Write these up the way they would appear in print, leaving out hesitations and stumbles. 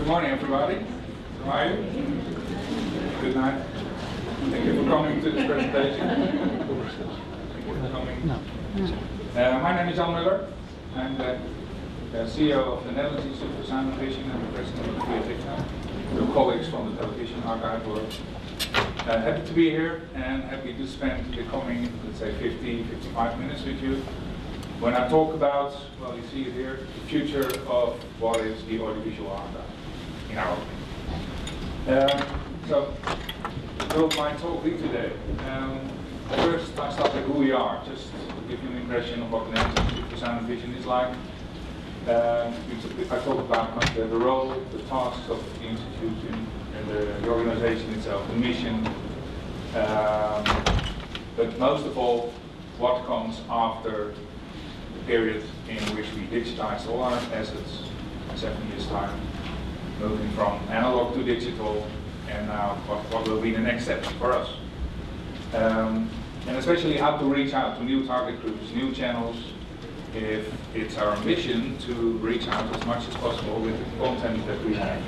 Good morning, everybody. How are you? Good night. Thank you for coming to this presentation. Thank you for coming. My name is Jan Muller. I'm the CEO of the Netherlands Institute for Sound and Vision and the president of the Creative. We're colleagues from the television archive world. Happy to be here and happy to spend the coming, let's say, 50-55 minutes with you when I talk about, well, you see it here, the future of what is the audiovisual archive in our opinion. So, will my talk be today? First, I start with who we are, just to give you an impression of what the Netherlands Institute for Sound and Vision is like. I talk about the role, the tasks of the institution, and the organization itself, the mission, but most of all, what comes after the period in which we digitize all our assets in 7 years' time, moving from analog to digital, and now what will be the next steps for us. And especially how to reach out to new target groups, new channels, if it's our ambition to reach out as much as possible with the content that we have.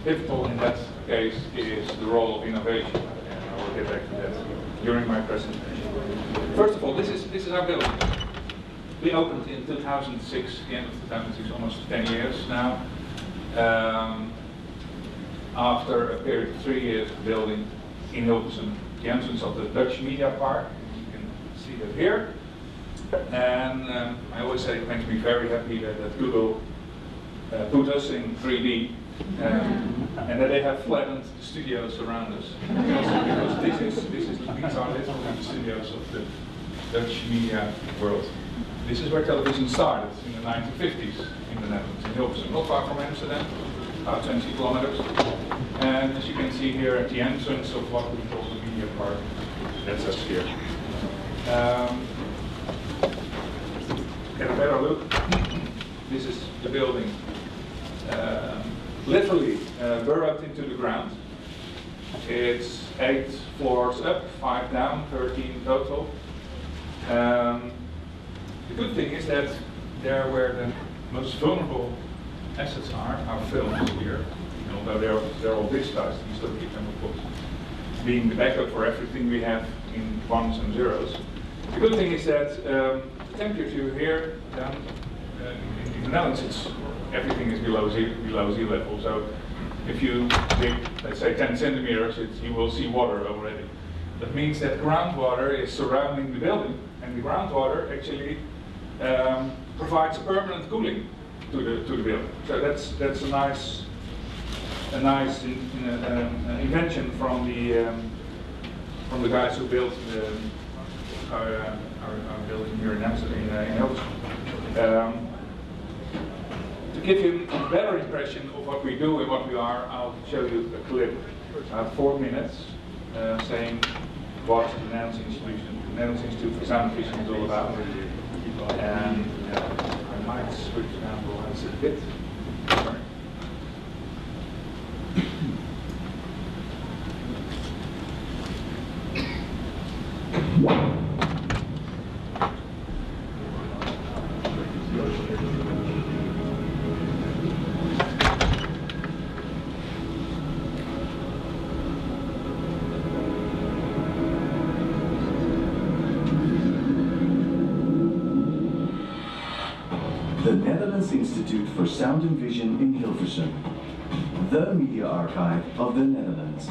Pivotal in that case is the role of innovation, and I will get back to that during my presentation. First of all, this is our building. We opened in 2006, the end of 2006, almost 10 years now. After a period of 3 years of building in Hilversum, the entrance of the Dutch Media Park. You can see that here. And I always say it makes me very happy that Google put us in 3D and that they have flattened the studios around us. Because these are literally the studios of the Dutch media world. This is where television started in the 1950s in the Netherlands, in Hilversum, not far from Amsterdam, about 20 kilometers. And as you can see here at the entrance of what we call the media park, that's us here. Get a better look. This is the building, literally burrowed into the ground. It's 8 floors up, 5 down, 13 total. The good thing is that there where the most vulnerable assets are, our films here, although they're all digitized, you still keep them, of course, being the backup for everything we have in ones and zeros. The good thing is that the temperature here down in the Netherlands, everything is below sea level. So if you dig, let's say, 10 centimeters, you will see water already. That means that groundwater is surrounding the building, and the groundwater actually provides permanent cooling to the building. So that's a nice invention from the guys who built our building here in Amsterdam, in Hilversum. To give you a better impression of what we do and what we are, I'll show you a clip, 4 minutes, saying what the Netherlands Institute for Sound and Vision is all about. And I might switch down the lines a bit. Sorry. The Netherlands Institute for Sound and Vision in Hilversum, the media archive of the Netherlands.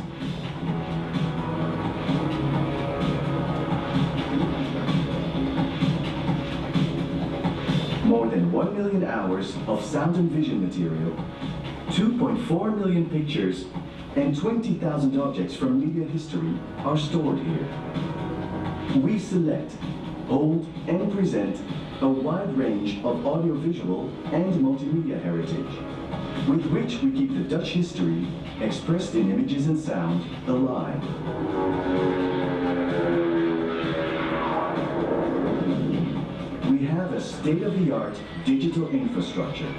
More than 1 million hours of sound and vision material, 2.4 million pictures, and 20,000 objects from media history are stored here. We select, hold, and present a wide range of audiovisual and multimedia heritage, with which we keep the Dutch history, expressed in images and sound, alive. We have a state-of-the-art digital infrastructure.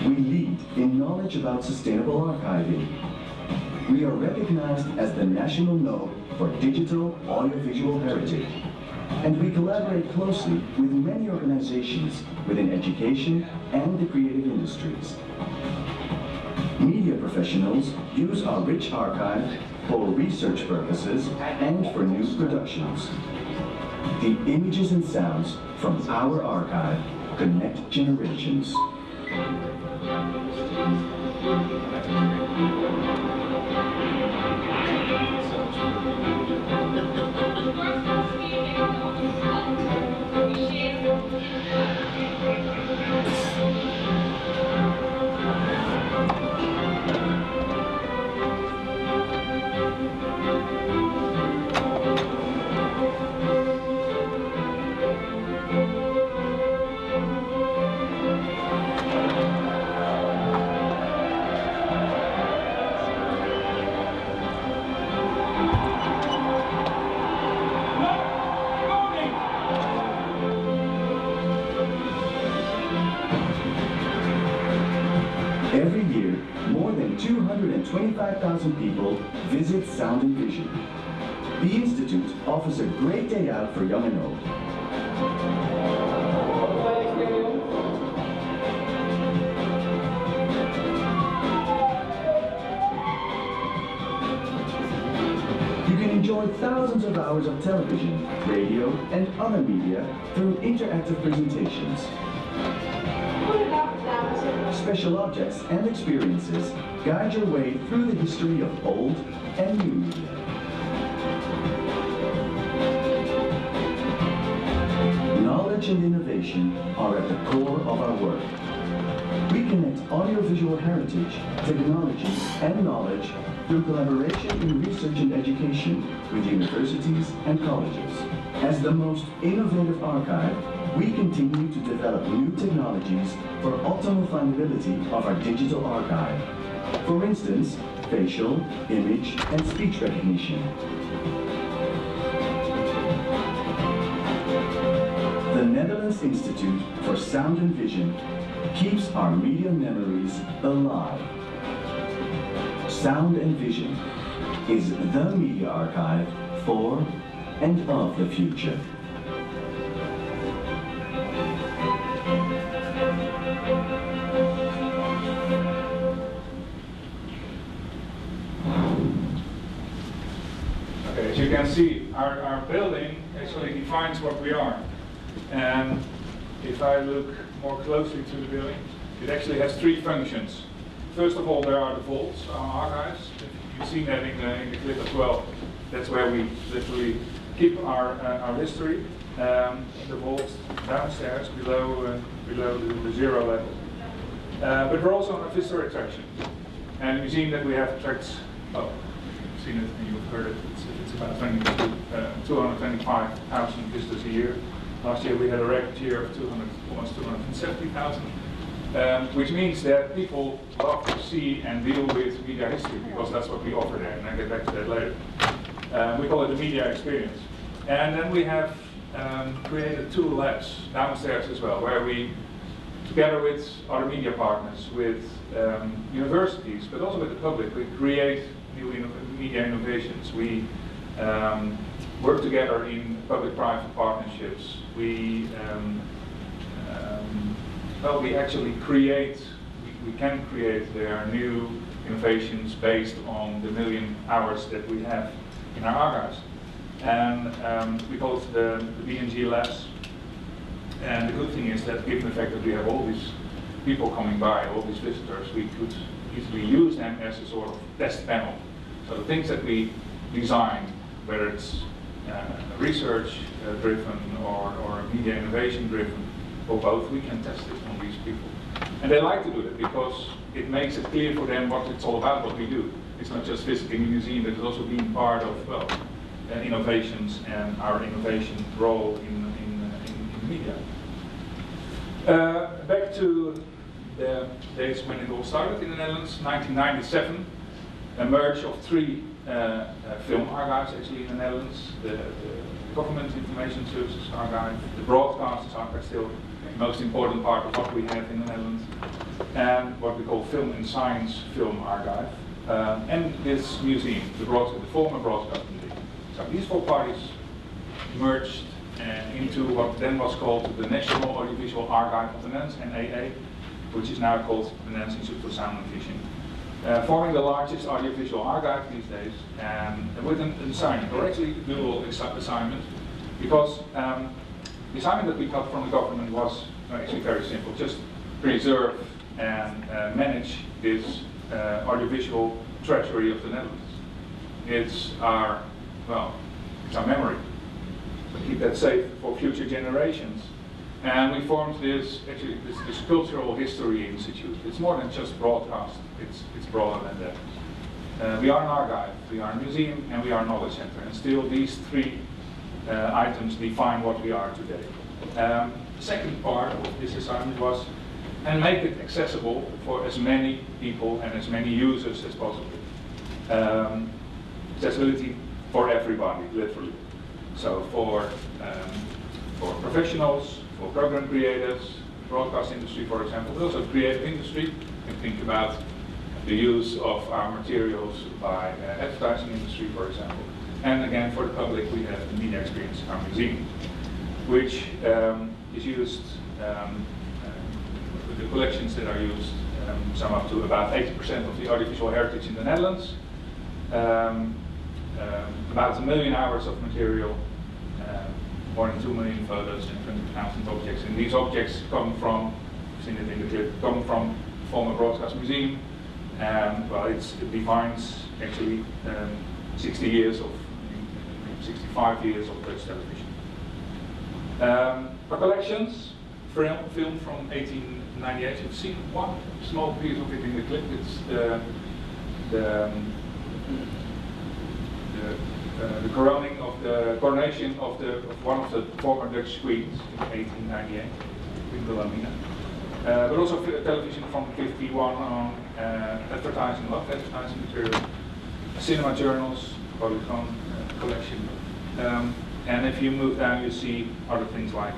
We lead in knowledge about sustainable archiving. We are recognized as the national node for digital audiovisual heritage. And we collaborate closely with many organizations within education and the creative industries. Media professionals use our rich archive for research purposes and for new productions. The images and sounds from our archive connect generations. Every year, more than 225,000 people visit Sound and Vision. The Institute offers a great day out for young and old. You can enjoy thousands of hours of television, radio, and other media through interactive presentations. Special objects and experiences guide your way through the history of old and new media. Knowledge and innovation are at the core of our work. We connect audiovisual heritage, technology, and knowledge through collaboration in research and education with universities and colleges. As the most innovative archive, we continue to develop new technologies for optimal findability of our digital archive. For instance, facial, image, and speech recognition. The Netherlands Institute for Sound and Vision keeps our media memories alive. Sound and Vision is the media archive for and of the future. Okay, as you can see, our building actually defines what we are. And if I look more closely to the building, it actually has three functions. First of all, there are the vaults, our archives. You've seen that in the clip as well. That's where we literally keep our history. The vaults downstairs, below the zero level. But we're also on a visitor attraction. And you've seen that we have attracts, well, you've seen it and you've heard it, it's about 225,000 visitors a year. Last year we had a record year of almost 270,000. Which means that people love to see and deal with media history because that's what we offer there, and I'll get back to that later. We call it the media experience. And then we have created 2 labs downstairs as well, where we, together with other media partners, with universities, but also with the public, we create new media innovations. We work together in public-private partnerships. We well, we actually create, we can create their new innovations based on the million hours that we have in our archives. And we call it the B&G Labs. And the good thing is that given the fact that we have all these people coming by, all these visitors, we could easily use them as a sort of test panel. So the things that we design, whether it's research driven or media innovation driven, or both, we can test it on these people. And they like to do that because it makes it clear for them what it's all about, what we do. It's not just visiting a museum, but it's also being part of, well, innovations and our innovation role in media. Back to the days when it all started in the Netherlands, 1997, a merge of 3 film archives actually in the Netherlands, the Government Information Services Archive, the Broadcasters Archive, still the most important part of what we have in the Netherlands, and what we call Film and Science Film Archive, and this museum, the former Broadcasting Museum. So these 4 parties merged into what then was called the National Audiovisual Archive of the Netherlands, NAA, which is now called the Netherlands Institute for Sound and Vision. Forming the largest audiovisual archive these days, with an assignment, or actually dual assignment, because the assignment that we got from the government was actually very simple: just preserve and manage this audiovisual treasury of the Netherlands. It's our, well, it's our memory. We keep that safe for future generations. And we formed this cultural history institute. It's more than just broadcast, it's broader than that. We are an archive, we are a museum, and we are a knowledge center. And still these three items define what we are today. The second part of this assignment was, and make it accessible for as many people and as many users as possible. Accessibility for everybody, literally. So for professionals, for program creators, broadcast industry, for example, but also creative industry. You can think about the use of our materials by advertising industry, for example. And again, for the public, we have the media experience, our museum, which is used, with the collections that are used, sum up to about 80% of the audiovisual heritage in the Netherlands, about 1 million hours of material, more than 2 million photos and 20,000 objects. And these objects come from, you've seen it in the clip, come from the former broadcast museum. Well, it defines actually 60 years of, 65 years of Dutch television. Our collections, film from 1898. You've seen one small piece of it in the clip. It's the coronation of one of the former Dutch queens in 1898, Queen Wilhelmina. But also television from 51 on advertising, a lot of advertising material, cinema journals, Polygon collection. And if you move down, you see other things like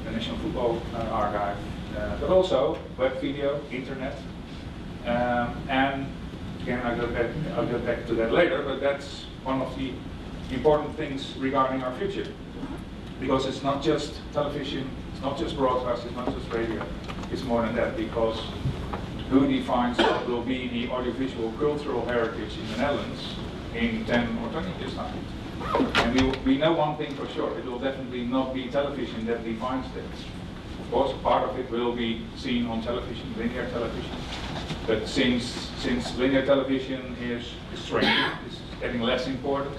the National Football Archive, but also web video, internet, and again, I'll get back to that later, but that's one of the important things regarding our future. Because it's not just television, it's not just broadcast, it's not just radio, it's more than that, because who defines what will be the audiovisual cultural heritage in the Netherlands in 10 or 20 years time? And we know one thing for sure, it will definitely not be television that defines this. Of course, part of it will be seen on television, linear television. But since linear television is shrinking, it's getting less important,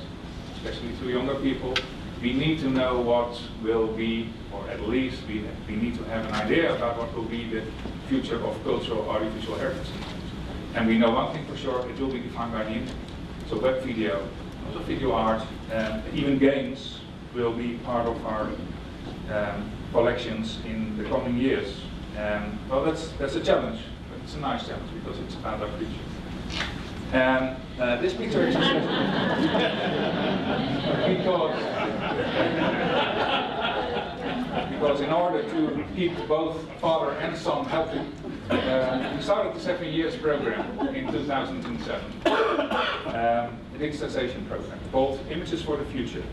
especially to younger people, we need to know what will be, or at least we need to have an idea about what will be the future of cultural audiovisual heritage. And we know one thing for sure, it will be defined by the internet. So web video, also video art, even games will be part of our collections in the coming years. Well, that's a challenge, but it's a nice challenge because it's about our future. And this picture is because in order to keep both father and son healthy, we started the 7 years program in 2007, a digitization program called Images for the Future.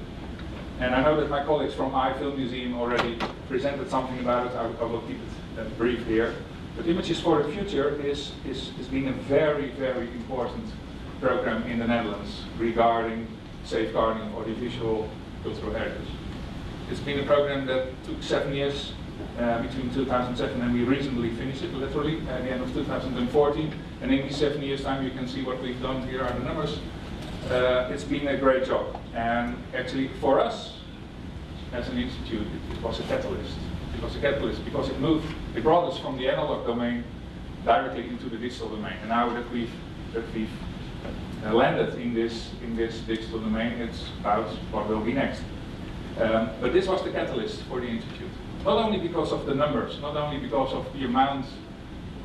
And I know that my colleagues from iFilm Museum already presented something about it. I will keep it brief here. But Images for the Future has been a very, very important program in the Netherlands regarding safeguarding of audiovisual cultural heritage. It's been a program that took 7 years between 2007 and we recently finished it literally at the end of 2014. And in these 7 years time you can see what we've done. Here are the numbers. It's been a great job. And actually for us as an institute it was a catalyst. It was a catalyst because it brought us from the analog domain directly into the digital domain. And now that we've landed in this digital domain, it's about what will be next. But this was the catalyst for the institute. Not only because of the numbers, not only because of the amount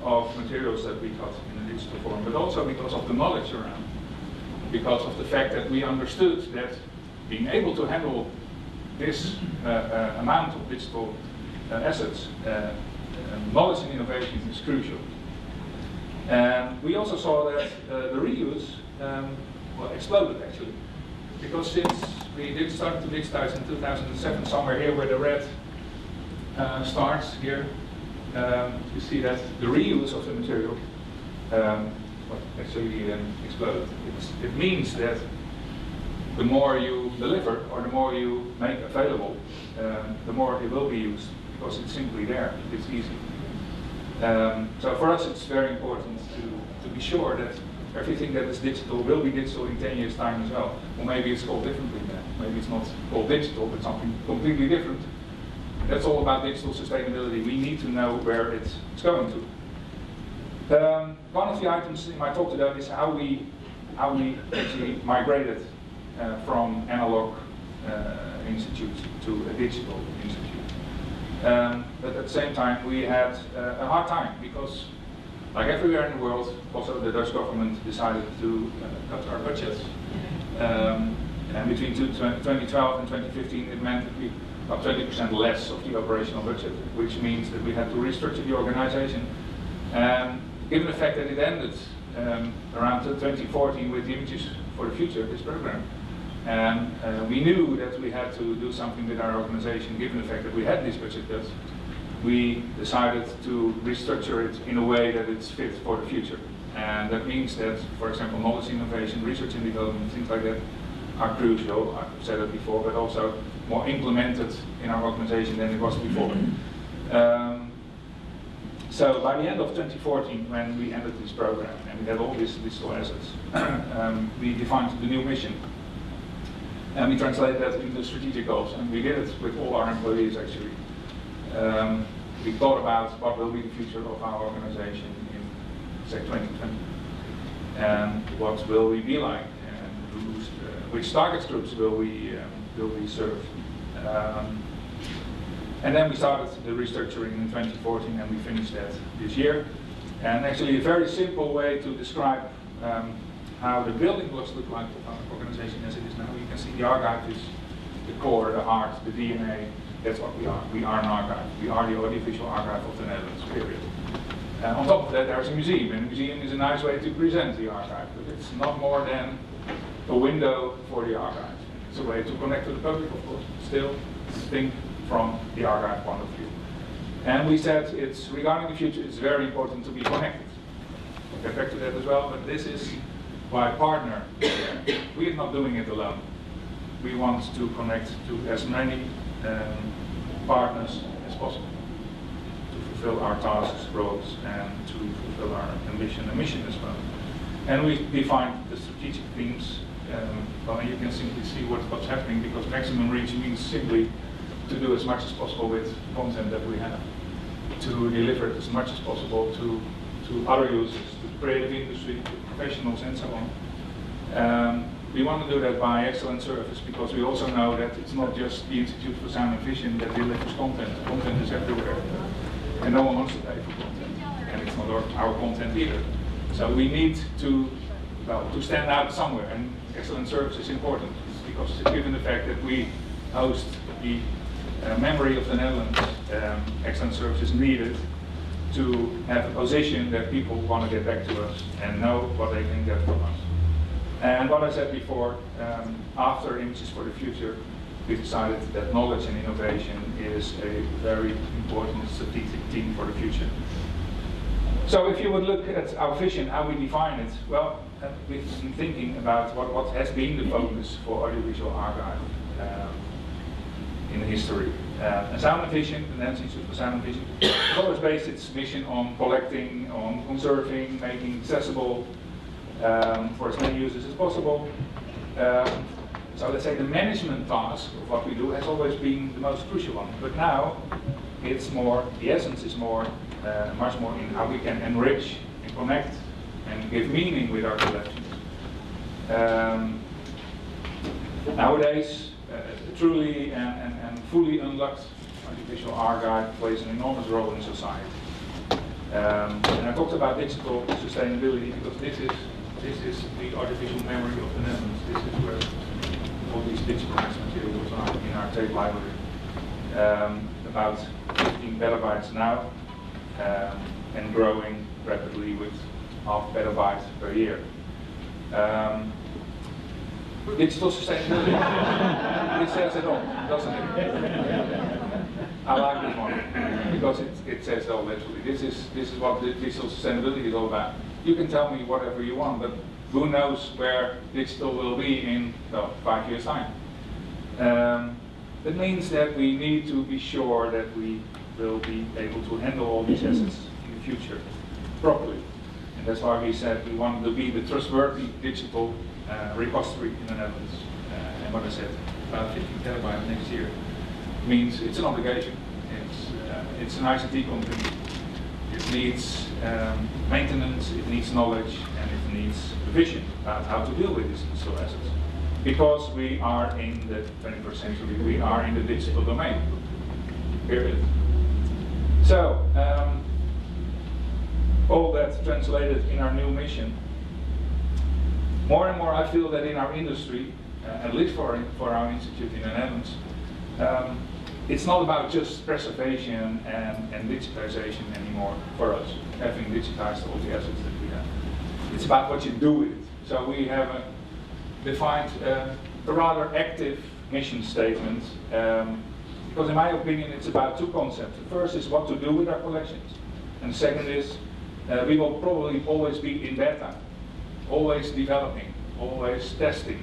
of materials that we got in the digital form, but also because of the knowledge around. Because of the fact that we understood that being able to handle this amount of digital assets, knowledge and innovation is crucial. And we also saw that the reuse exploded actually, because since We did start to digitize in 2007, somewhere here where the red starts here. You see that the reuse of the material actually exploded. It means that the more you deliver or the more you make available, the more it will be used because it's simply there, it's easy. So for us it's very important to be sure that everything that is digital will be digital in 10 years' time as well. Or maybe it's called differently then. Maybe it's not called digital, but something completely different. That's all about digital sustainability. We need to know where it's going to. One of the items in my talk today is how we actually migrated from analog institute to a digital institute. But at the same time we had a hard time because, like everywhere in the world, also the Dutch government decided to cut our budgets. And between 2012 and 2015 it meant that we got 20% less of the operational budget, which means that we had to restructure the organization. Given the fact that it ended around 2014 with the Images for the Future, this program, we knew that we had to do something with our organization. Given the fact that we had this budget cuts, we decided to restructure it in a way that it's fit for the future. And that means that, for example, knowledge innovation, research and development, things like that are crucial. I've said it before, but also more implemented in our organization than it was before. So by the end of 2014, when we ended this program and we had all these digital assets, we defined the new mission. And we translated that into strategic goals, and we did it with all our employees actually. We thought about what will be the future of our organization in, say, 2020. And what will we be like, and which target groups will we serve. And then we started the restructuring in 2014 and we finished that this year. And actually a very simple way to describe how the building blocks look like of our organization as it is now. You can see the archive is the core, the heart, the DNA. That's what we are. We are an archive. We are the audiovisual archive of the Netherlands, period. On top of that there's a museum, and a museum is a nice way to present the archive, but it's not more than a window for the archive. It's a way to connect to the public, of course, still think from the archive point of view. And we said it's regarding the future, it's very important to be connected. We'll get back to that as well, but this is why partner. We are not doing it alone. We want to connect to as many partners as possible to fulfill our tasks, roles, and to fulfill our ambition and mission as well. And we defined the strategic themes. Well, you can simply see what's happening, because maximum reach means simply to do as much as possible with content that we have, to deliver it as much as possible to other users, to the creative industry, to professionals, and so on. We want to do that by excellent service, because we also know that it's not just the Institute for Sound and Vision that delivers content. Content is everywhere, and no one wants to pay for content, and it's not our content either. So we need to stand out somewhere, and excellent service is important, because given the fact that we host the memory of the Netherlands, excellent service is needed to have a position that people want to get back to us and know what they can get from us. And what I said before, after Images for the Future, we decided that knowledge and innovation is a very important strategic theme for the future. So if you would look at our vision, how we define it, well, we've been thinking about what has been the focus for audiovisual archive in history. Sound and Vision, the Netherlands Institute for Sound and Vision, has always based its mission on collecting, on conserving, making accessible for as many users as possible. So let's say the management task of what we do has always been the most crucial one, but now it's more, the essence is more, much more in how we can enrich and connect and give meaning with our collections. Nowadays, truly and fully unlocked audiovisual archive plays an enormous role in society. And I talked about digital sustainability because this is the artificial memory of the Netherlands. This is where all these digitalized materials are in our tape library. About 15 petabytes now, and growing rapidly with half petabyte per year. Digital sustainability. It says it all, doesn't it? I like this one because it says it all literally. This is what the digital sustainability is all about. You can tell me whatever you want, but who knows where digital will be in 5 years' time. That means that we need to be sure that we will be able to handle all these assets in the future properly. And that's why we said we wanted to be the trustworthy digital repository in the Netherlands. And what I said, about 50 terabytes next year, means it's an obligation. It's an ICT company. It needs maintenance, it needs knowledge, and it needs vision about how to deal with these digital assets. Because we are in the 21st century, we are in the digital domain, period. So, all that translated in our new mission. More and more I feel that in our industry, at least for our institute in the Netherlands, it's not about just preservation and digitization anymore for us, having digitized all the assets that we have. It's about what you do with it. So we have defined a rather active mission statement, because in my opinion it's about two concepts. The first is what to do with our collections, and the second is we will probably always be in beta, always developing, always testing,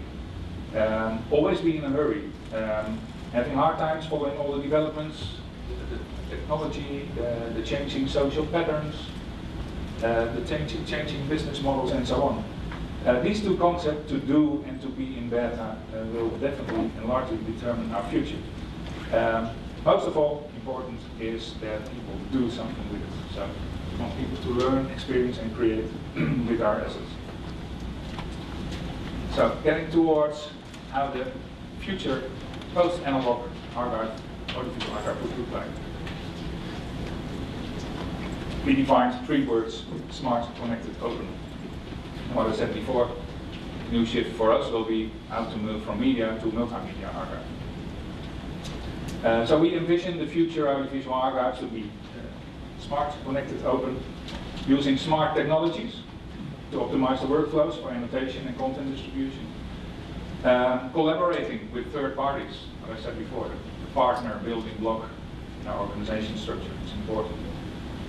always be in a hurry, having hard times following all the developments, the technology, the changing social patterns, the changing business models, and so on. These two concepts, to do and to be in beta, will definitely and largely determine our future. Most of all, important is that people do something with it. So we want people to learn, experience, and create with our assets. So getting towards how the future post-analog audiovisual archive would look like. We defined 3 words: smart, connected, open. And what I said before, the new shift for us will be how to move from media to multimedia archive. So we envision the future audiovisual archives to be smart, connected, open, using smart technologies to optimize the workflows for annotation and content distribution. Collaborating with third parties, what I said before, the partner building block in our organization structure is important.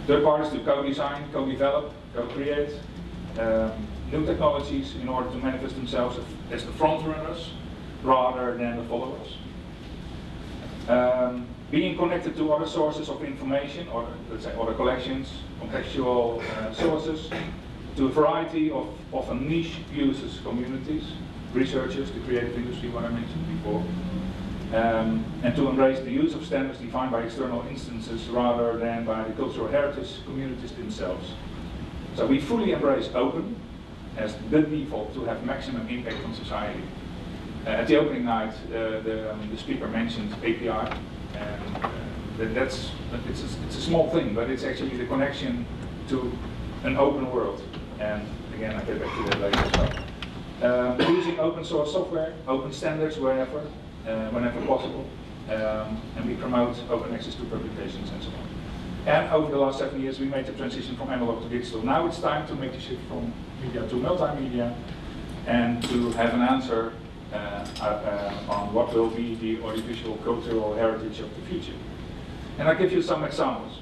Third parties to co-design, co-develop, co-create new technologies in order to manifest themselves as the front runners rather than the followers. Being connected to other sources of information, or let's say other collections, contextual sources, to a variety of often niche users, communities, researchers, the creative industry, what I mentioned before, and to embrace the use of standards defined by external instances rather than by the cultural heritage communities themselves. So we fully embrace open as the default to have maximum impact on society. At the opening night, the speaker mentioned API, and it's a small thing, but it's actually the connection to an open world. And again, I'll get back to that later as well. Using open source software, open standards whenever possible, and we promote open access to publications and so on. And over the last 7 years, we made the transition from analog to digital. Now it's time to make the shift from media to multimedia, and to have an answer on what will be the audiovisual cultural heritage of the future. And I'll give you some examples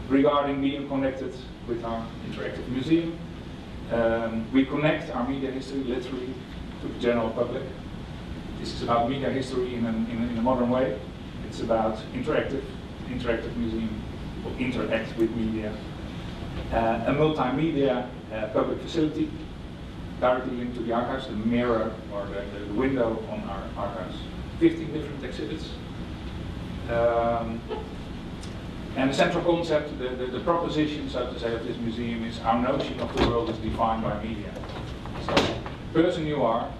regarding being connected with our interactive museum. We connect our media history literally to the general public. This is about media history in a modern way. It's about interactive museum, people interact with media. A multimedia public facility directly linked to the archives, the mirror or the window on our archives. 15 different exhibits. And the central concept, the proposition, so to say, of this museum is our notion of the world is defined by media. So the person you are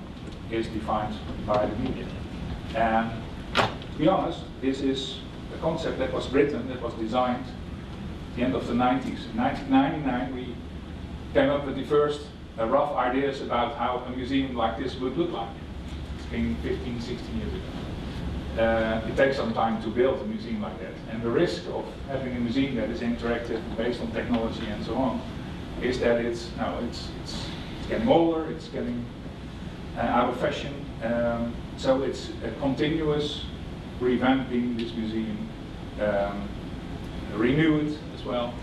is defined by the media. And to be honest, this is a concept that was written, that was designed at the end of the 90s. In 1999, we came up with the first rough ideas about how a museum like this would look like. It's been 15, 16 years ago. It takes some time to build a museum like that. And the risk of having a museum that is interactive, based on technology and so on, is that it's it's getting older, it's getting out of fashion. So it's a continuous revamping this museum, renew it as well.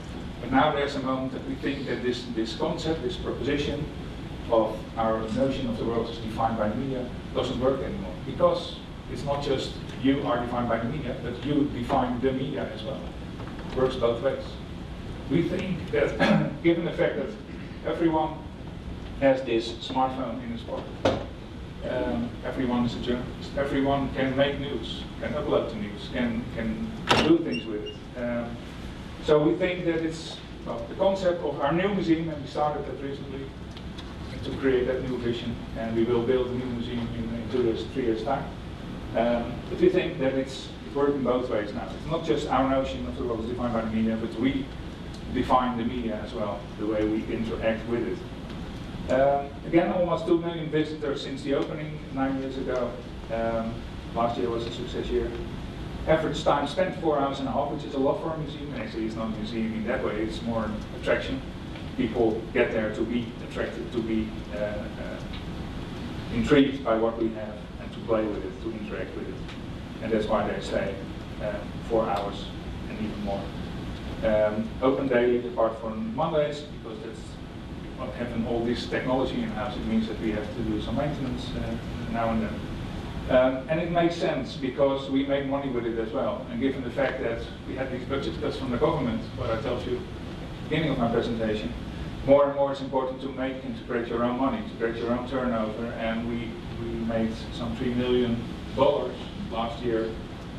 But now there's a moment that we think that this concept, this proposition of our notion of the world is defined by media doesn't work anymore. Because it's not just you are defined by the media, but you define the media as well. It works both ways. We think that given the fact that everyone has this smartphone in his pocket, everyone is a journalist, everyone can make news, can upload the news, can do things with it. So we think that it's the concept of our new museum, and we started that recently to create that new vision, and we will build a new museum in 2 years, 3 years time. But we think that it's working both ways now. It's not just our notion of the world is defined by the media, but we define the media as well, the way we interact with it. Again, almost 2 million visitors since the opening 9 years ago. Last year was a success year. Average time spent 4.5 hours, which is a lot for a museum. Actually, it's not a museum in that way, it's more an attraction. People get there to be attracted, to be intrigued by what we have, and to play with it, to interact with it. And that's why they stay 4 hours and even more. Open daily apart from Mondays, because that's not having all this technology in-house. It means that we have to do some maintenance now and then. And it makes sense because we make money with it as well. And given the fact that we had these budget cuts from the government, what I told you at the beginning of my presentation, more and more it's important to integrate your own money, integrate your own turnover. And we made some $3 million last year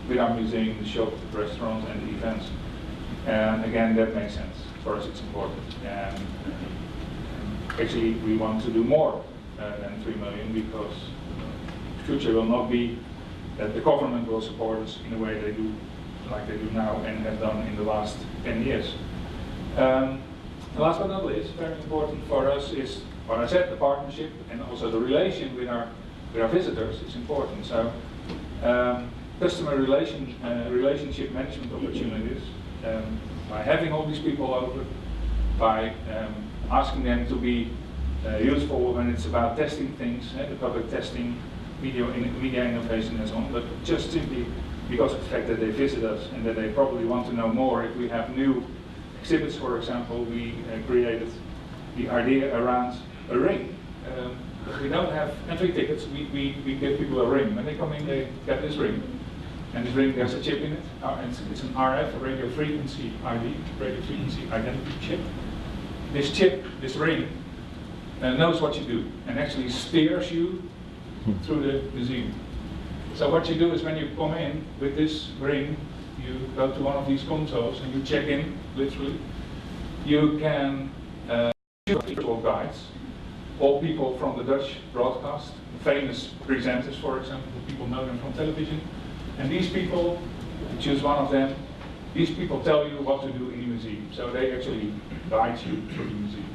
with our museum, the shop, the restaurant, and the events. And again, that makes sense. For us, it's important. And actually, we want to do more than 3 million because the future will not be that the government will support us in the way they do, like they do now and have done in the last 10 years. Last but not least, very important for us is what I said, the partnership and also the relation with our visitors is important. So customer relationship management opportunities, by having all these people over, by asking them to be useful when it's about testing things, the public testing, media innovation and so on, but just simply because of the fact that they visit us and that they probably want to know more. If we have new exhibits, for example, we created the idea around a ring. If we don't have entry tickets, we give people a ring. When they come in, they get this ring. And this ring, there's a chip in it. It's an RF, a radio frequency ID, radio frequency identity chip. This chip, this ring, knows what you do and actually steers you through the museum. So what you do is when you come in with this ring, you go to one of these consoles and you check in, literally. You can choose visual guides, all people from the Dutch broadcast, famous presenters, for example, people know them from television. And these people, you choose one of them, these people tell you what to do in the museum. So they actually guide you through the museum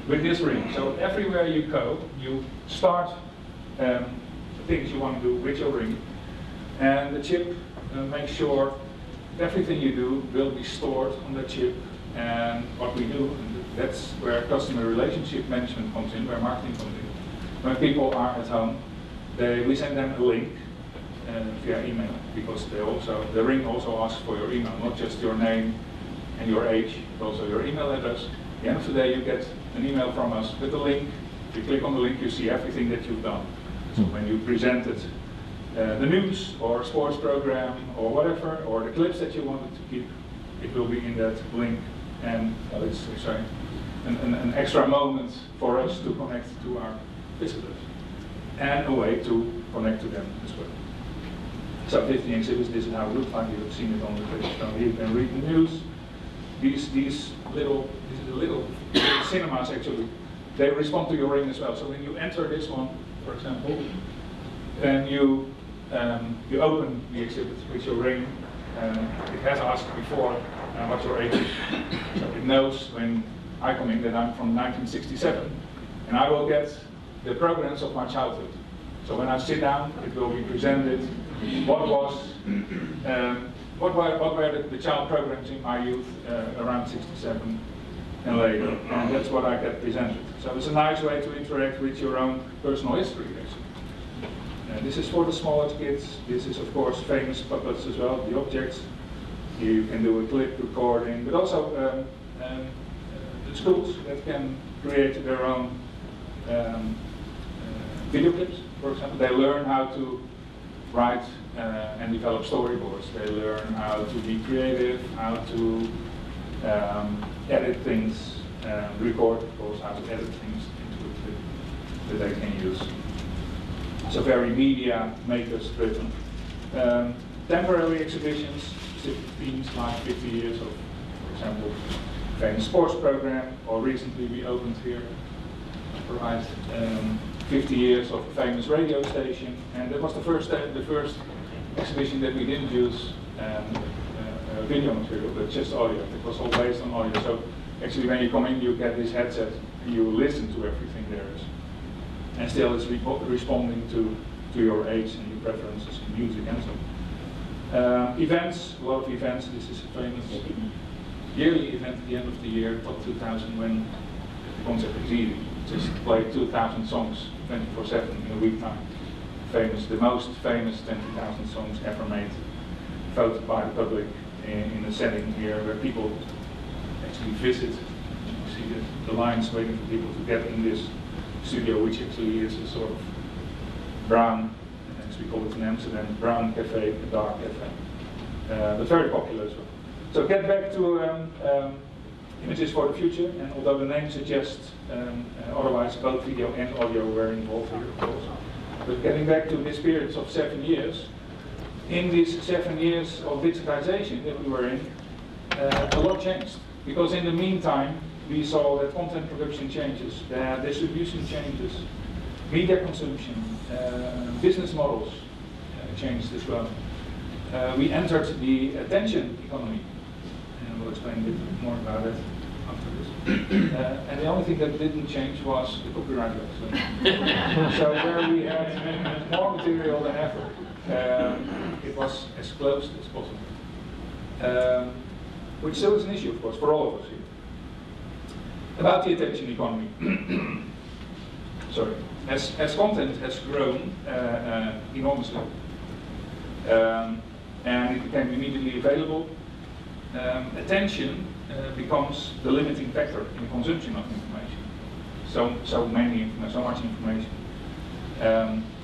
with this ring. So everywhere you go, you start the things you want to do with your ring. And the chip makes sure that everything you do will be stored on the chip. And what we do, and that's where customer relationship management comes in, where marketing comes in. When people are at home, we send them a link via email, because the ring also asks for your email, not just your name and your age, but also your email address. At the end of the day, you get an email from us with a link. If you click on the link, you see everything that you've done. So when you presented the news or sports program or whatever, or the clips that you wanted to keep, it will be in that link. And it's an extra moment for us to connect to our visitors, and a way to connect to them as well. So 15 exhibits, this is how it looks like. You've seen it on the page. So here you can read the news. These little cinemas actually, they respond to your ring as well. So when you enter this one, for example, then you open the exhibit with your ring. It has asked before what your age is. So it knows when I come in that I'm from 1967, and I will get the programs of my childhood. So when I sit down, it will be presented what were the child programs in my youth around 67, and later, and that's what I get presented. So it's a nice way to interact with your own personal history, actually. This is for the smaller kids. This is, of course, famous puppets as well, the objects. You can do a clip recording, but also the schools that can create their own video clips, for example. They learn how to write and develop storyboards. They learn how to be creative, how to edit things, record, of course, how to edit things into it that they can use. So very media makers driven. Temporary exhibitions, specific themes like 50 years of, for example, famous sports program, or recently we opened here, right, 50 years of a famous radio station, and that was the first exhibition that we didn't use video material, but just audio. It was all based on audio. So actually, when you come in, you get this headset and you listen to everything there is, and still it's responding to your age and your preferences in music and so on. Events, a lot of events. This is a famous yearly event at the end of the year, top 2000, when the concept is easy. Just play 2,000 songs 24/7 in a week time. The most famous 20,000 songs ever made, voted by the public in a setting here where people actually visit. You see the lines waiting for people to get in this studio, which actually is a sort of brown, as we call it in Amsterdam, brown cafe, a dark cafe. But very popular as well. So get back to Images for the Future, and although the name suggests otherwise, both video and audio were involved here, of course. But getting back to this period of 7 years, in these 7 years of digitization that we were in, a lot changed. Because in the meantime, we saw that content production changes, distribution changes, media consumption, business models changed as well. We entered the attention economy, and we'll explain a bit more about it after this. And the only thing that didn't change was the copyright law. So where we had more material than ever, it was as closed as possible. Which still is an issue, of course, for all of us here. About the attention economy. Sorry. As content has grown enormously, and it became immediately available, attention becomes the limiting factor in the consumption of information. So much information.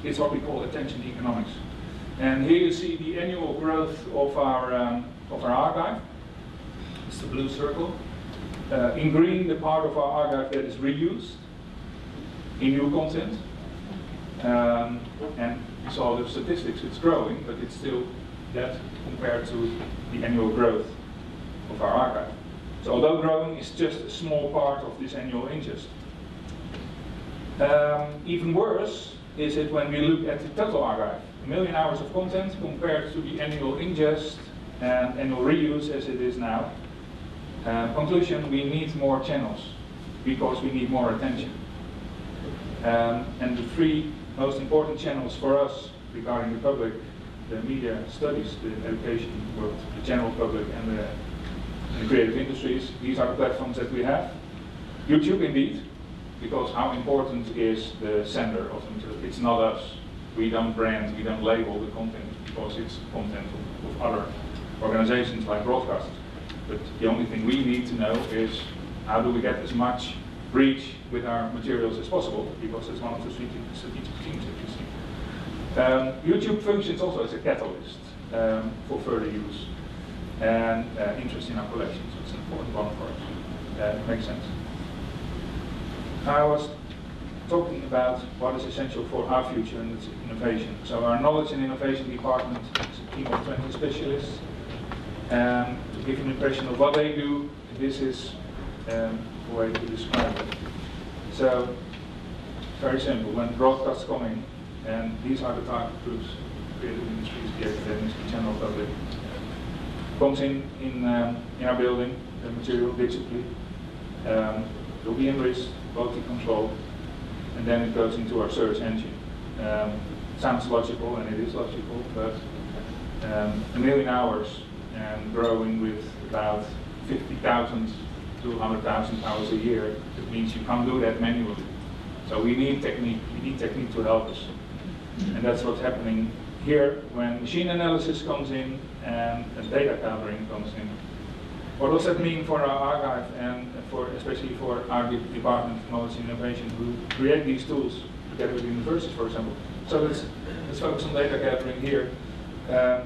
It's what we call attention economics. And here you see the annual growth of our archive. It's the blue circle. In green, the part of our archive that is reused in new content. And you saw the statistics, it's growing, but it's still that compared to the annual growth of our archive. So although growing is just a small part of this annual ingest. Even worse is it when we look at the total archive. 1 million hours of content compared to the annual ingest and annual reuse as it is now. Conclusion, we need more channels because we need more attention. And the 3 most important channels for us regarding the public, the media studies, the education world, the general public, and the creative industries, these are the platforms that we have. YouTube indeed, because how important is the sender of the material? It's not us. We don't brand, we don't label the content because it's content of other organizations like broadcasters. But the only thing we need to know is how do we get as much reach with our materials as possible, because it's one of the strategic themes that you see. YouTube functions also as a catalyst for further use and interest in our collection, so it's an important one for us. It makes sense. I was talking about what is essential for our future, and it's innovation. So our knowledge and innovation department is a team of 20 specialists. To give you an impression of what they do, this is a way to describe it. So, very simple. When broadcasts come in, and these are the target groups, creative industries, the academics, the general public, comes in our building, the material digitally, will be enriched, quality control, and then it goes into our search engine. Sounds logical, and it is logical, but 1 million hours and growing with about 50,000 200,000 hours a year. It means you can't do that manually. So we need technique. We need technique to help us. And that's what's happening here when machine analysis comes in and data gathering comes in. What does that mean for our archive and especially for our Department of Knowledge and Innovation, who create these tools together with universities, for example? So let's focus on data gathering here. A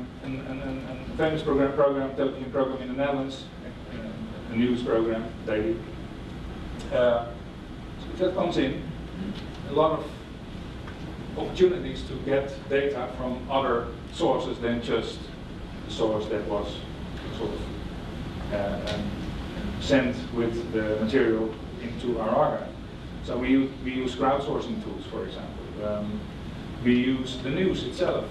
famous television program in the Netherlands, a news program, daily. So if that comes in, a lot of opportunities to get data from other sources than just the source that was sort of sent with the material into our archive. So we use crowdsourcing tools, for example. We use the news itself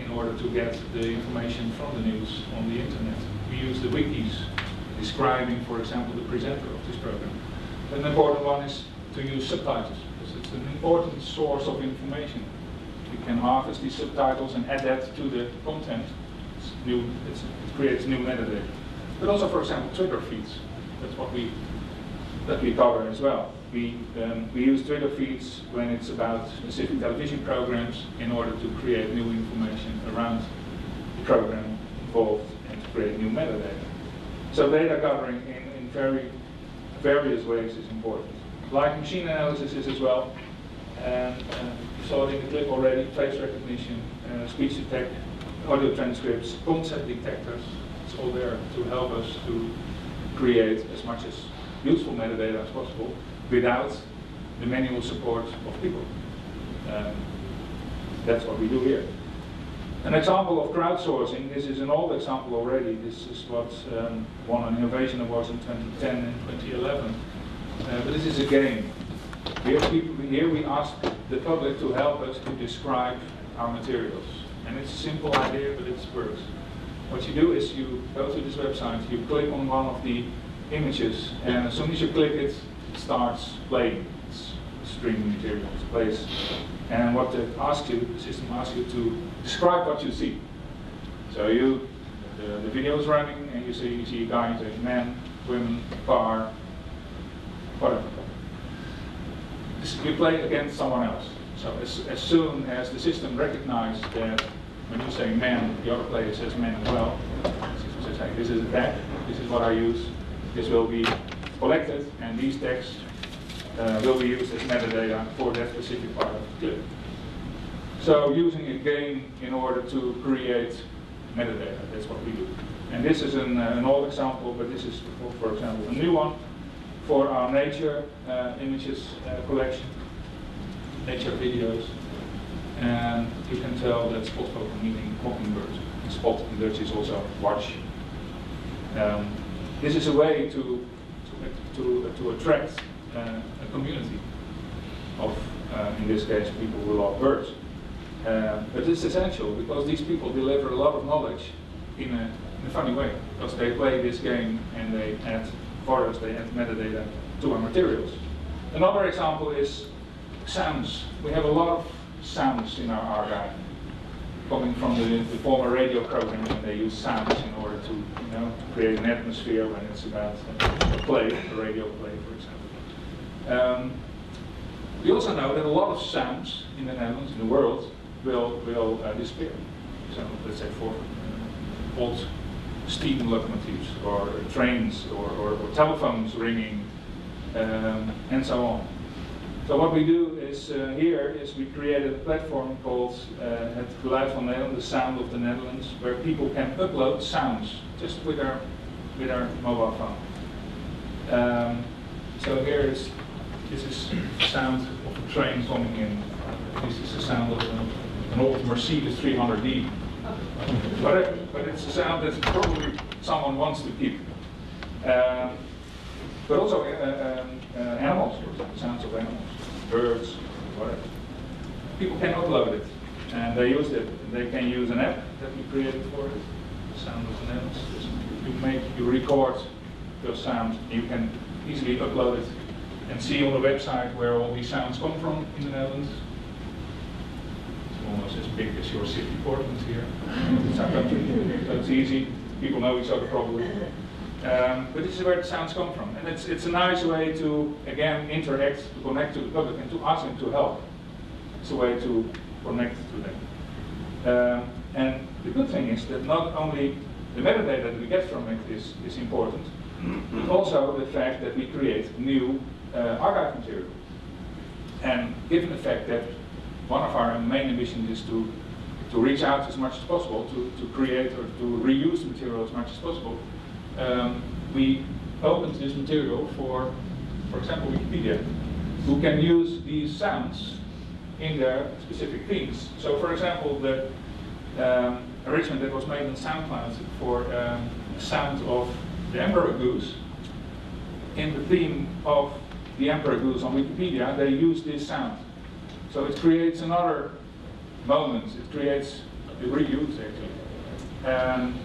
in order to get the information from the news on the internet. We use the wikis describing, for example, the presenter of this program. An important one is to use subtitles, because it's an important source of information. We can harvest these subtitles and add that to the content. It creates new metadata. But also, for example, Twitter feeds. That's what we cover as well. We use Twitter feeds when it's about specific television programs in order to create new information around the program involved and to create new metadata. So data gathering in various ways is important. Like machine analysis is as well. And you saw it in the clip already, face recognition, speech detect, audio transcripts, concept detectors. It's all there to help us to create as much as useful metadata as possible without the manual support of people. That's what we do here. An example of crowdsourcing, this is an old example already. This is what won an innovation awards in 2010 and 2011. But this is a game. Here we ask the public to help us to describe our materials. And it's a simple idea, but it works. What you do is you go to this website, you click on one of the images, and as soon as you click it, it starts playing. It's streaming material, it plays. And what it asks you, the system asks you to describe what you see. So the video is running, and you see a guy, you say man, women, car, whatever. You play against someone else. So as soon as the system recognizes that when you say man, the other player says man as well, the system says, hey, this is a tag, this is what I use, this will be collected, and these tags will be used as metadata for that specific part of the clip. So using a game in order to create metadata, that's what we do. And this is an old example, but this is, for example, a new one for our nature images collection, nature videos. And you can tell that spot photo meaning mockingbird. Spot in Dutch is also watch. This is a way to attract a community of, in this case, people who love birds. But it's essential because these people deliver a lot of knowledge in a funny way, because they play this game and they add for us, they add metadata to our materials. Another example is sounds. We have a lot of sounds in our archive coming from the former radio program, when they use sounds in order to create an atmosphere when it's about a play, a radio play, for example. We also know that a lot of sounds in the Netherlands, in the world, will disappear. So let's say for old steam locomotives, or trains, or telephones ringing, and so on. So what we do is here is we created a platform called Het Geluid van Nederland, the sound of the Netherlands, where people can upload sounds just with our mobile phone. So this is the sound of a train coming in. This is the sound of an old Mercedes 300D. But it's a sound that probably someone wants to keep. But also animals, for example, sounds of animals, birds, whatever. People can upload it, and they use it. They can use an app that we created for it, the sound of the animals. You record your sound, you can easily upload it and see on the website where all these sounds come from in the Netherlands. It's almost as big as your city, Portland here. It's our country, so it's easy. People know each other probably. But this is where the sounds come from. And it's a nice way to, again, interact, to connect to the public, and to ask them to help. It's a way to connect to them. And the good thing is that not only the metadata that we get from it is important, but also the fact that we create new archive material. And given the fact that one of our main ambitions is to reach out as much as possible, to create or to reuse the material as much as possible, we opened this material for example, Wikipedia, who can use these sounds in their specific themes. So, for example, the arrangement that was made on SoundCloud for sound of the Emperor Goose, in the theme of the Emperor Goose on Wikipedia, they use this sound. So it creates another moment, it creates a reuse actually. And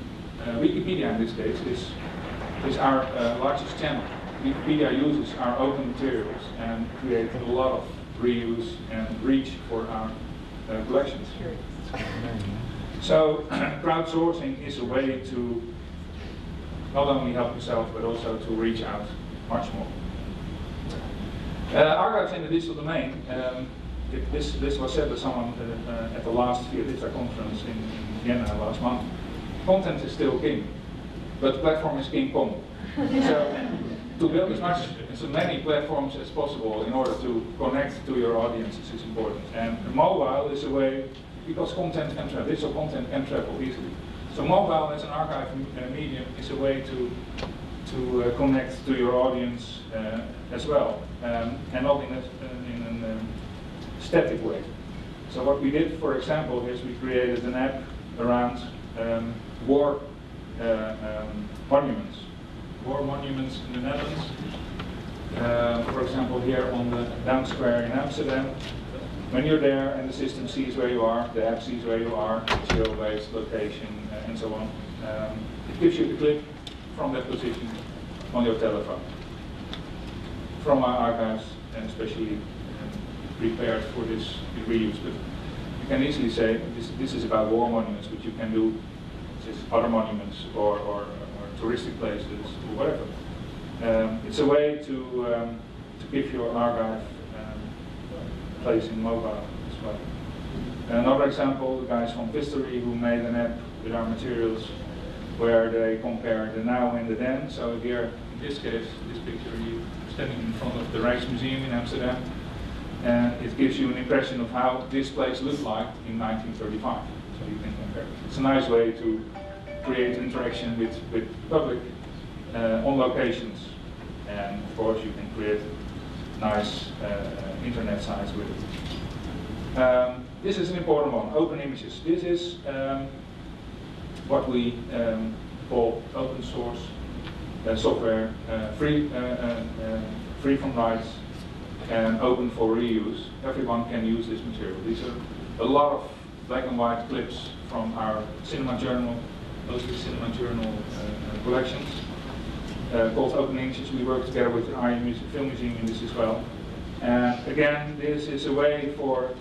Wikipedia in this case is our largest channel. Wikipedia uses our open materials and creates a lot of reuse and reach for our collections. So crowdsourcing is a way to not only help yourself but also to reach out much more. Archives in the digital domain. This was said by someone at the last Viadista conference in Vienna last month. Content is still king, but the platform is king Kong. So to build as many platforms as possible in order to connect to your audiences is important. And mobile is a way, because content can travel, digital content can travel easily. So mobile as an archive medium is a way to connect to your audience as well, and not in a static way. So what we did, for example, is we created an app around war monuments. War monuments in the Netherlands. For example, here on the Dam Square in Amsterdam. When you're there and the system sees where you are, the app sees where you are, geo-based location, and so on, it gives you the clip from that position on your telephone. From our archives, and especially prepared for this reuse. But you can easily say this is about war monuments, but you can do other monuments or touristic places or whatever. It's a way to give your archive place in mobile as well. Another example, the guys from History who made an app with our materials where they compare the now and the then. So here, in this case, this picture, you're standing in front of the Rijksmuseum in Amsterdam, and it gives you an impression of how this place looked like in 1935. So you can compare. It's a nice way to create interaction with the public on locations, and of course you can create nice internet sites with it. This is an important one, open images. This is what we call open source software, free from rights and open for reuse. Everyone can use this material. These are a lot of black and white clips from our cinema journal, mostly cinema journal collections, called Open Images. We work together with the AMIA Film Museum in this as well. And again, this is a way for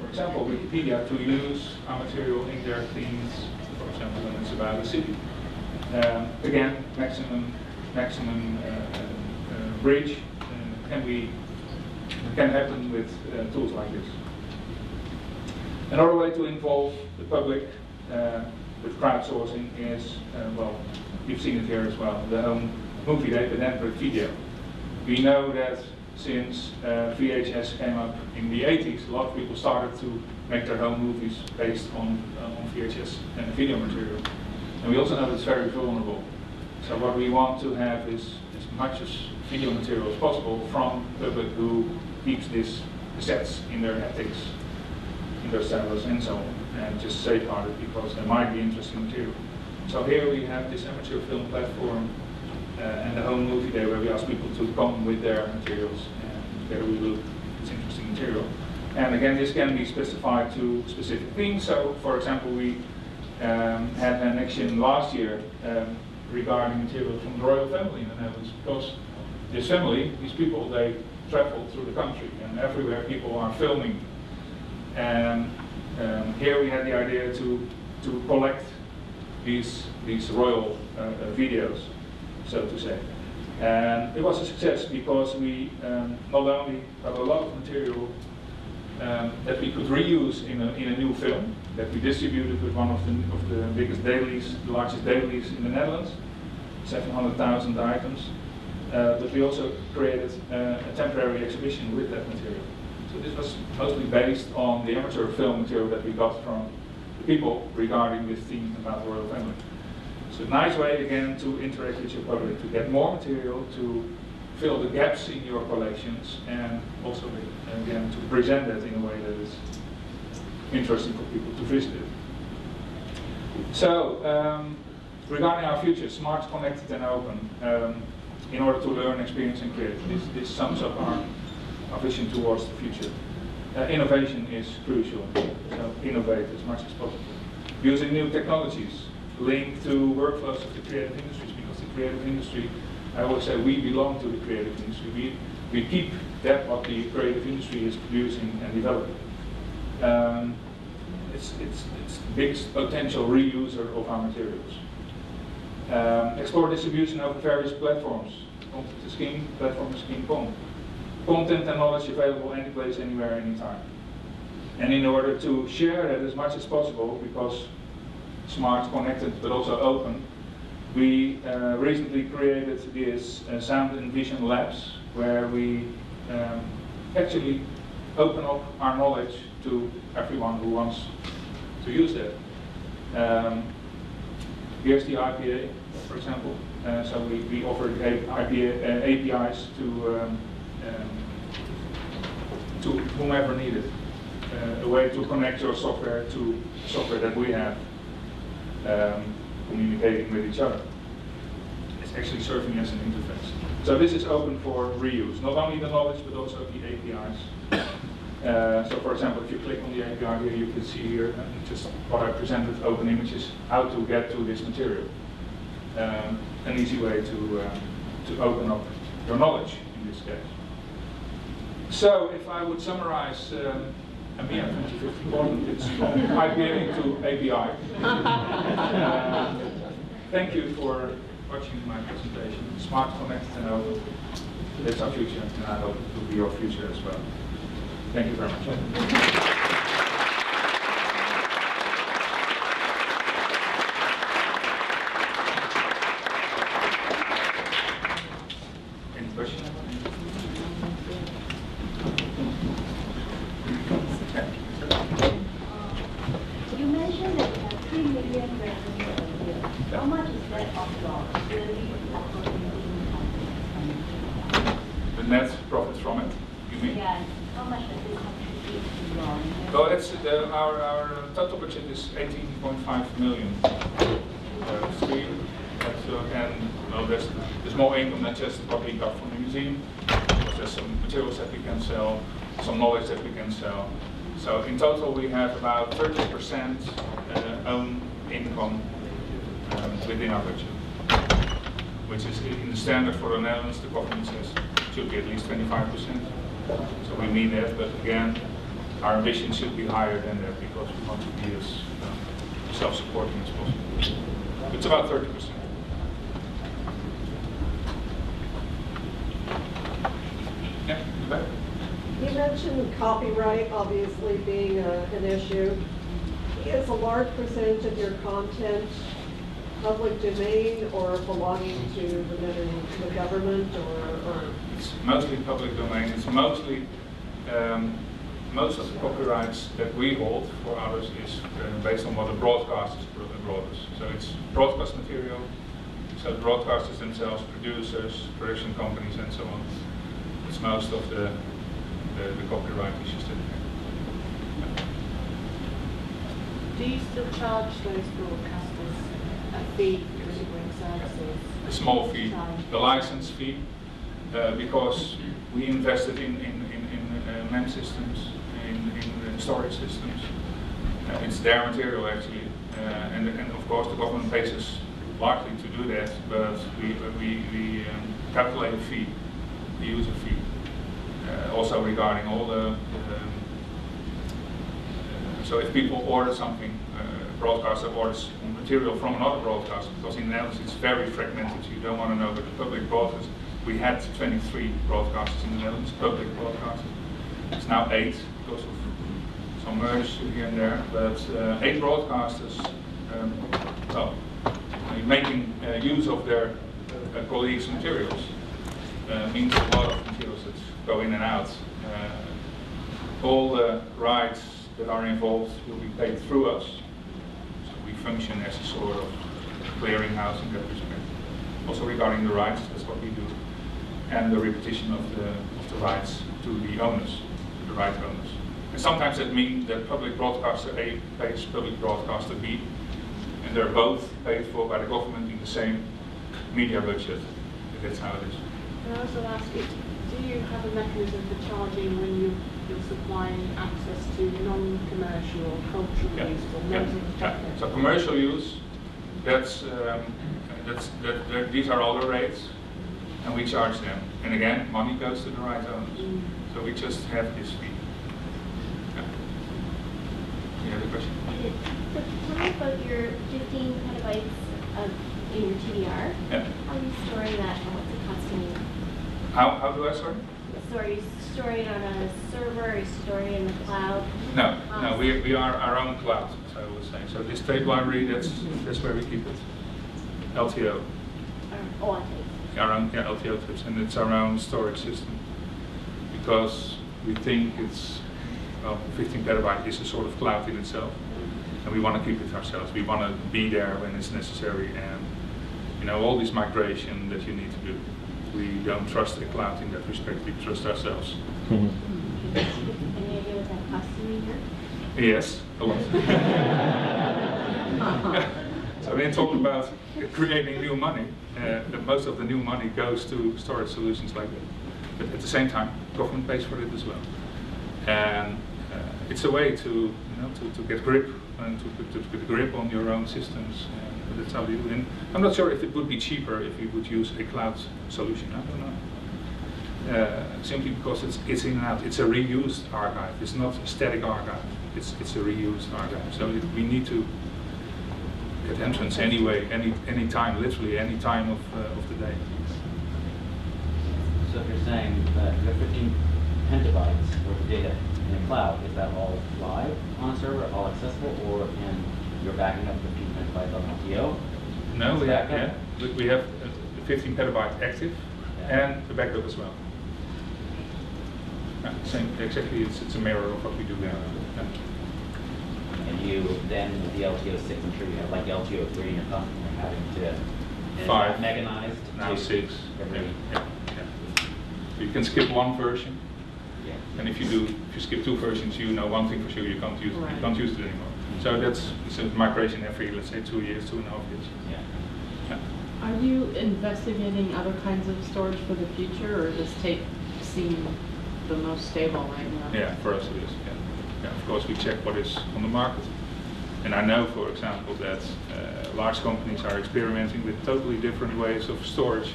example, Wikipedia to use our material in their themes, for example, when it's about a city. Again, maximum reach can happen with tools like this. Another way to involve the public with crowdsourcing is, well, you've seen it here as well, the home movie day, but then with video. We know that since VHS came up in the 80s, a lot of people started to make their home movies based on VHS and video material. And we also know it's very vulnerable. So what we want to have is as much as video material as possible from the public who keeps these cassettes in their attics, in their cellars and so on, and just safeguard it because there might be interesting material. So here we have this amateur film platform and the home movie day where we ask people to come with their materials and together we look at this interesting material. And again, this can be specified to specific themes. So for example, we had an action last year regarding material from the royal family in the Netherlands, because this family, these people, they travel through the country and everywhere people are filming. And here we had the idea to collect these royal videos so to say. And it was a success because we not only got a lot of material that we could reuse in a new film that we distributed with one of the biggest dailies, the largest dailies in the Netherlands, 700,000 items. But we also created a temporary exhibition with that material. So this was mostly based on the amateur film material that we got from the people regarding this theme about the royal family. So a nice way again to interact with your public, to get more material, to fill the gaps in your collections, and also again to present that in a way that is interesting for people to visit it. So regarding our future, smart, connected and open, in order to learn, experience and create. This sums up our vision towards the future. Innovation is crucial, so innovate as much as possible. Using new technologies, linked to workflows of the creative industries, because the creative industry, I always say we belong to the creative industry. We keep that what the creative industry is producing and developing. It's the biggest potential reuser of our materials. Explore distribution over various platforms. Content is king, platform is king, content and knowledge available any place, anywhere, anytime. And in order to share that as much as possible, because smart, connected, but also open, we recently created this sound and vision labs, where we actually open up our knowledge to everyone who wants to use that. Here's the IPA, for example. So we offer APIs to whomever needed. A way to connect your software to software that we have, communicating with each other. It's actually serving as an interface. So this is open for reuse, not only the knowledge but also the APIs. So for example, if you click on the API here, you can see here just what I presented, open images, how to get to this material. An easy way to open up your knowledge in this case. So if I would summarize AMIA 2050, it's from IPA to API. Thank you for watching my presentation. Smart, connected and open. That's our future, and I hope it will be your future as well. Thank you very much. You mentioned that you have 3 million revenue a year. How much is that of your The net profit from it, you mean? Yeah, how much does it contribute to your? Well, it's our total budget is 18.5 million. And well, there's more income than just what we got from the museum. There's some materials that we can sell, some knowledge that we can sell. So in total we have about 30% own income within our budget, which is in the standard for the Netherlands. The government says it should be at least 25%. So we mean that, but again, our ambition should be higher than that because we want to be as self-supporting as possible. It's about 30%. Yeah, in the back. You mentioned copyright obviously being an issue. Is a large percentage of your content public domain or belonging to the government or? It's mostly public domain. It's mostly, most of the copyrights that we hold for others is based on what the broadcasters brought us. So it's broadcast material, so the broadcasters themselves, producers, production companies and so on. It's most of the copyright issues that we have. Do you still charge those broadcasters a fee for delivering services? A small fee, the license fee, because we invested in MEM systems, in storage systems. It's their material actually, and of course the government pays us largely to do that, but we calculate a fee, the user fee. Also regarding all the so if people order something, broadcaster orders material from another broadcaster, because in the Netherlands it's very fragmented. You don't want to know, but the public broadcast, we had 23 broadcasters in the Netherlands, public broadcasters. It's now 8 because of some mergers here and there, but 8 broadcasters, well, making use of their colleagues' materials means a lot of materials that go in and out. All the rights that are involved will be paid through us. So we function as a sort of clearinghouse in that respect. Also regarding the rights, that's what we do. And the repetition of the rights to the owners, the right owners. And sometimes that means that public broadcaster A pays public broadcaster B, and they're both paid for by the government in the same media budget. That's how it is. Can I also ask, do you have a mechanism for charging when you're supplying access to non-commercial or cultural use or mental health? So commercial use, these are all the rates, and we charge them. And again, money goes to the right owners. So we just have this fee. Any other question? So tell me about your 15 petabytes in your TDR. Yeah. How are you storing that, and what's it costing you? How do I store it? So are you storing it on a server, are you storing it in the cloud? No, we are our own cloud, as I was saying. So this tape library, that's where we keep it. LTO. Oh, on tape. Our own LTO tapes, and it's our own storage system. Because we think it's, well, 15 petabyte is a sort of cloud in itself. And we want to keep it ourselves. We want to be there when it's necessary, and you know, all this migration that you need to do. We don't trust the cloud in that respect, we trust ourselves. Any idea what that costs you a year? Yes, a lot. So when you talk about creating new money, most of the new money goes to storage solutions like that. But at the same time, government pays for it as well. And it's a way to, to get grip and to get grip on your own systems. That's how we do it. And I'm not sure if it would be cheaper if we would use a cloud solution. I don't know. Simply because it's in and out. It's a reused archive. It's not a static archive. It's a reused archive. So we need to get entrance anyway, any time, literally any time of the day. So if you're saying that you have 15 petabytes worth of data in the cloud, is that all live on a server, all accessible, or in you're backing up 15 petabytes on LTO? No, we have 15 petabyte active and the backup as well. Same, exactly. It's a mirror of what we do there. And you then with the LTO 6, I'm sure you have like LTO 3, and you're constantly having to 5 mechanized. Now 6. Every, yeah. So you can skip one version. yeah. And if you skip 2 versions, you know one thing for sure: you can't use it. You can't use it anymore. So it's a migration every, let's say, 2 years, 2.5 years. Yeah. Are you investigating other kinds of storage for the future, or does tape seem the most stable right now? Yeah, for us it is. Yeah. Of course, we check what is on the market. And I know, for example, that large companies are experimenting with totally different ways of storage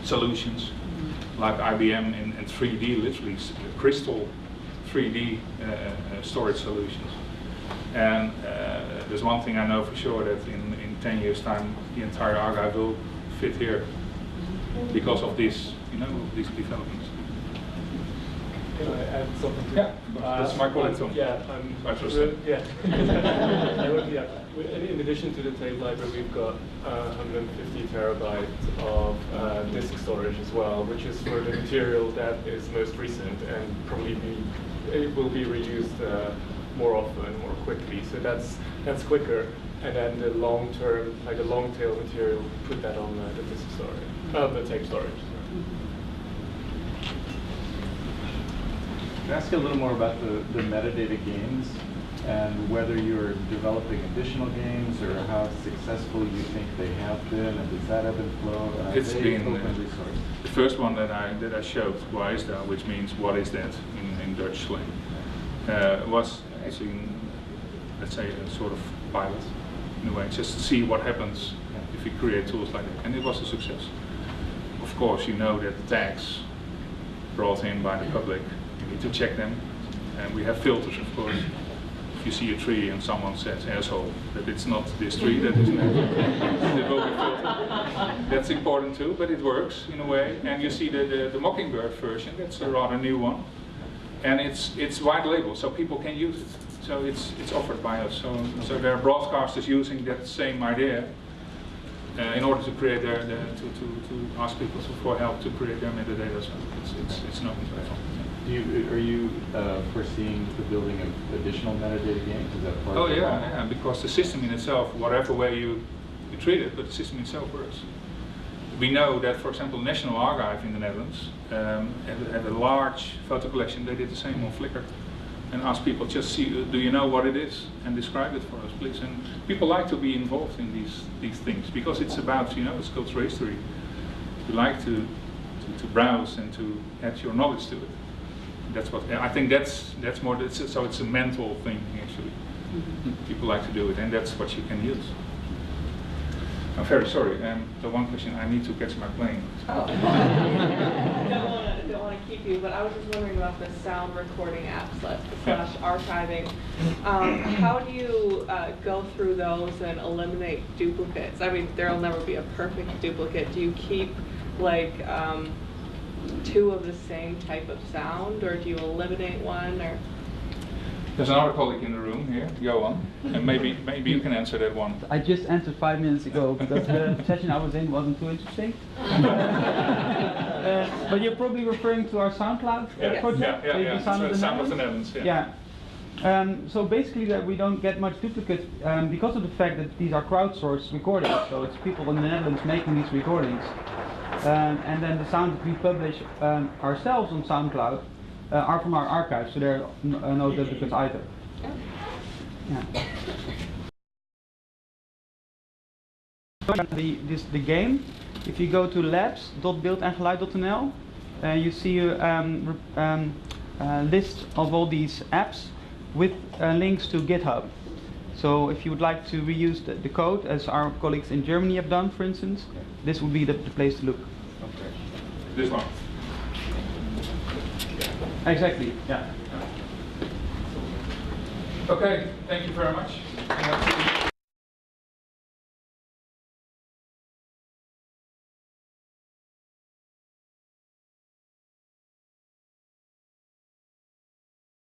solutions, like IBM in 3D, literally crystal 3D storage solutions. And there's one thing I know for sure, that in 10 years' time, the entire archive will fit here because of this, these developments. Can I add something to Yeah, that's my colleague Tom. Yeah, in addition to the tape library, we've got 150 terabytes of disk storage as well, which is for the material that is most recent and probably it will be reused more often, more quickly. So that's quicker. And then the long term, like the long tail material, put that on the disk storage, the tape storage. Can I ask a little more about the metadata games and whether you're developing additional games, or how successful you think they have been, and does that ebb and flow? It's been open resource. The first one that I showed, why is that, which means what is that in Dutch slang, was actually, let's say, a sort of pilot in a way, just to see what happens if we create tools like that, and it was a success. Of course, you know that the tags brought in by the public, you need to check them, and we have filters, of course. If you see a tree and someone says asshole, that it's not this tree that is there. It will be filtered. That's important too, but it works in a way. And you see the Mockingbird version, that's a rather new one. And it's white label, so people can use it. So it's offered by us. So there are broadcasters using that same idea in order to create to ask people for help to create their metadata as well. It's an open platform. Are you foreseeing the building of additional metadata games? Is that part Oh of the yeah, because the system in itself, whatever way you treat it, but the system itself works. We know that, for example, National Archive in the Netherlands had a large photo collection. They did the same on Flickr and asked people, just see, do you know what it is? And describe it for us, please. And people like to be involved in these things because it's about, it's cultural history. You like to browse and to add your knowledge to it. That's what I think. That's more. So it's a mental thing actually. People like to do it, and that's what you can use. I'm very sorry. The one question, I need to catch my plane. Oh. Don't want to keep you, but I was just wondering about the sound recording apps slash archiving. How do you go through those and eliminate duplicates? I mean, there'll never be a perfect duplicate. Do you keep like two of the same type of sound, or do you eliminate one? Or there's another colleague in the room here, Johan, and maybe you can answer that one. I just answered 5 minutes ago because the session I was in wasn't too interesting. But you're probably referring to our SoundCloud project? Yeah. Sound of the Netherlands. So basically that we don't get much duplicates because of the fact that these are crowdsourced recordings. So it's people in the Netherlands making these recordings. And then the sounds that we publish ourselves on SoundCloud are from our archives, so there are no duplicates either. The game, if you go to labs.beeldengeluid.nl, you see a list of all these apps with links to GitHub. So if you would like to reuse the code, as our colleagues in Germany have done, for instance, this would be the place to look. Okay. This one. Exactly, yeah. Okay, thank you very much.